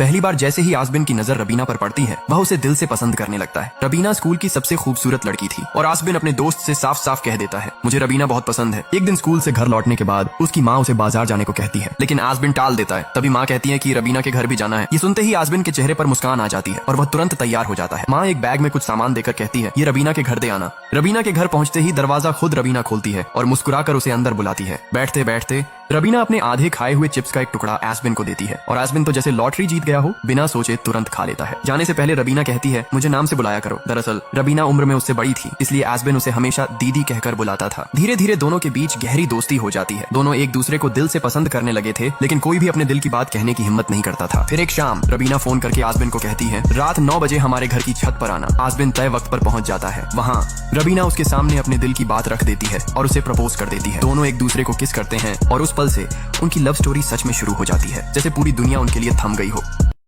पहली बार जैसे ही आसबिन की नजर रबीना पर पड़ती है वह उसे दिल से पसंद करने लगता है। रबीना स्कूल की सबसे खूबसूरत लड़की थी और आसबिन अपने दोस्त से साफ साफ कह देता है, मुझे रबीना बहुत पसंद है। एक दिन स्कूल से घर लौटने के बाद उसकी माँ उसे बाजार जाने को कहती है, लेकिन आसबिन टाल देता है। तभी माँ कहती है कि रबीना के घर भी जाना है। ये सुनते ही आसबिन के चेहरे पर मुस्कान आ जाती है और वह तुरंत तैयार हो जाता है। माँ एक बैग में कुछ सामान देकर कहती है, ये रबीना के घर दे आना। रबीना के घर पहुंचते ही दरवाजा खुद रबीना खोलती है और मुस्कुराकर उसे अंदर बुलाती है। बैठते बैठते रबीना अपने आधे खाए हुए चिप्स का एक टुकड़ा आसबिन को देती है और आसबिन तो जैसे लॉटरी जीत गया हो बिना सोचे तुरंत खा लेता है। जाने से पहले रबीना कहती है, मुझे नाम से बुलाया करो। दरअसल रबीना उम्र में उससे बड़ी थी, इसलिए आसबिन उसे हमेशा दीदी कहकर बुलाता था। धीरे धीरे दोनों के बीच गहरी दोस्ती हो जाती है। दोनों एक दूसरे को दिल से पसंद करने लगे थे, लेकिन कोई भी अपने दिल की बात कहने की हिम्मत नहीं करता था। फिर एक शाम रबीना फोन करके आसबिन को कहती है, रात 9 बजे हमारे घर की छत पर आना। आसबिन तय वक्त पर पहुंच जाता है। वहाँ रबीना उसके सामने अपने दिल की बात रख देती है और उसे प्रपोज कर देती है। दोनों एक दूसरे को किस करते हैं और उस पल से उनकी लव स्टोरी सच में शुरू हो जाती है, जैसे पूरी दुनिया उनके लिए थम गई हो।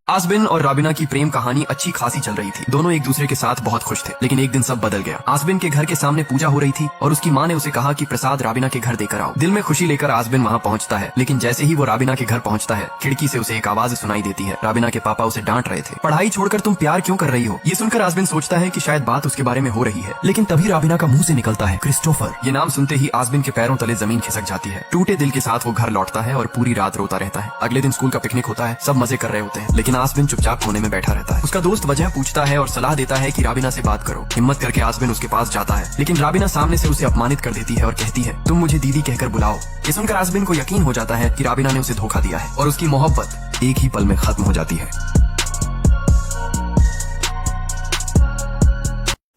आसबिन और रबीना की प्रेम कहानी अच्छी खासी चल रही थी। दोनों एक दूसरे के साथ बहुत खुश थे, लेकिन एक दिन सब बदल गया। आसबिन के घर के सामने पूजा हो रही थी और उसकी माँ ने उसे कहा कि प्रसाद रबीना के घर देकर आओ। दिल में खुशी लेकर आसबिन वहाँ पहुँचता है, लेकिन जैसे ही वो रबीना के घर पहुँचता है खिड़की से उसे एक आवाज सुनाई देती है। रबीना के पापा उसे डांट रहे थे, पढ़ाई छोड़कर तुम प्यार क्यों कर रही हो। ये सुनकर आसबिन सोचता है कि शायद बात उसके बारे में हो रही है, लेकिन तभी रबीना का मुंह से निकलता है क्रिस्टोफर। ये नाम सुनते ही आसबिन के पैरों तले जमीन खिसक जाती है। टूटे दिल के साथ वो घर लौटता है और पूरी रात रोता रहता है। अगले दिन स्कूल का पिकनिक होता है, सब मजे कर रहे होते हैं, लेकिन आसबिन चुपचाप कोने में बैठा रहता है। उसका दोस्त वजह पूछता है और सलाह देता है कि रबीना से बात करो। हिम्मत करके आसबिन उसके पास जाता है, लेकिन रबीना सामने से उसे अपमानित कर देती है और कहती है, तुम मुझे दीदी कहकर बुलाओ। ये सुनकर आसबिन को यकीन हो जाता है कि रबीना ने उसे धोखा दिया है और उसकी मोहब्बत एक ही पल में खत्म हो जाती है।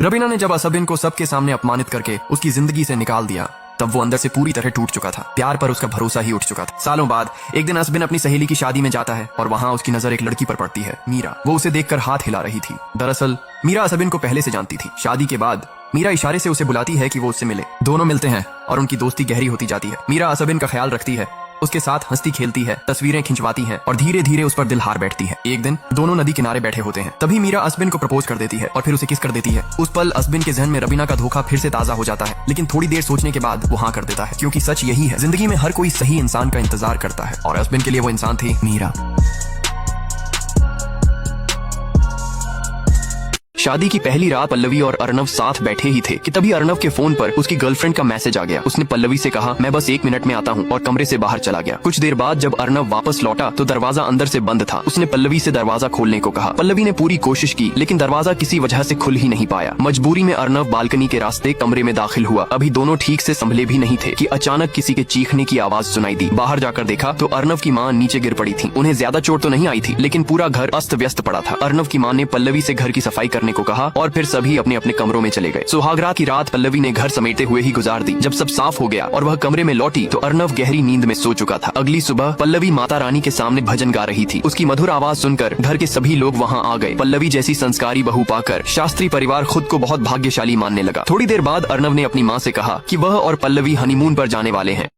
रबीना ने जब आसबिन को सबके सामने अपमानित करके उसकी जिंदगी से निकाल दिया, तब वो अंदर से पूरी तरह टूट चुका था। प्यार पर उसका भरोसा ही उठ चुका था। सालों बाद एक दिन आसबिन अपनी सहेली की शादी में जाता है और वहाँ उसकी नजर एक लड़की पर पड़ती है, मीरा। वो उसे देखकर हाथ हिला रही थी। दरअसल मीरा आसबिन को पहले से जानती थी। शादी के बाद मीरा इशारे से उसे बुलाती है कि वो उससे मिले। दोनों मिलते हैं और उनकी दोस्ती गहरी होती जाती है। मीरा आसबिन का ख्याल रखती है, उसके साथ हंसती खेलती है, तस्वीरें खिंचवाती है और धीरे धीरे उस पर दिल हार बैठती है। एक दिन दोनों नदी किनारे बैठे होते हैं, तभी मीरा आसबिन को प्रपोज कर देती है और फिर उसे किस कर देती है। उस पल आसबिन के जहन में रबीना का धोखा फिर से ताजा हो जाता है, लेकिन थोड़ी देर सोचने के बाद वो हाँ कर देता है, क्योंकि सच यही है, जिंदगी में हर कोई सही इंसान का इंतजार करता है और आसबिन के लिए वो इंसान थी मीरा। शादी की पहली रात पल्लवी और अर्नव साथ बैठे ही थे कि तभी अर्नव के फोन पर उसकी गर्लफ्रेंड का मैसेज आ गया। उसने पल्लवी से कहा, मैं बस 1 मिनट में आता हूँ, और कमरे से बाहर चला गया। कुछ देर बाद जब अर्नव वापस लौटा तो दरवाजा अंदर से बंद था। उसने पल्लवी से दरवाजा खोलने को कहा। पल्लवी ने पूरी कोशिश की, लेकिन दरवाजा किसी वजह से खुल ही नहीं पाया। मजबूरी में अर्नव बालकनी के रास्ते कमरे में दाखिल हुआ। अभी दोनों ठीक से संभले भी नहीं थे कि अचानक किसी के चीखने की आवाज सुनाई दी। बाहर जाकर देखा तो अर्नव की माँ नीचे गिर पड़ी थी। उन्हें ज्यादा चोट तो नहीं आई थी, लेकिन पूरा घर अस्त व्यस्त पड़ा था। अर्नव की माँ ने पल्लवी से घर की सफाई करने को कहा और फिर सभी अपने अपने कमरों में चले गए। सुहागरात की रात पल्लवी ने घर समेटते हुए ही गुजार दी। जब सब साफ हो गया और वह कमरे में लौटी तो अर्नव गहरी नींद में सो चुका था। अगली सुबह पल्लवी माता रानी के सामने भजन गा रही थी। उसकी मधुर आवाज सुनकर घर के सभी लोग वहां आ गए। पल्लवी जैसी संस्कारी बहू पाकर शास्त्री परिवार खुद को बहुत भाग्यशाली मानने लगा। थोड़ी देर बाद अर्नव ने अपनी माँ से कहा कि वह और पल्लवी हनीमून पर जाने वाले हैं।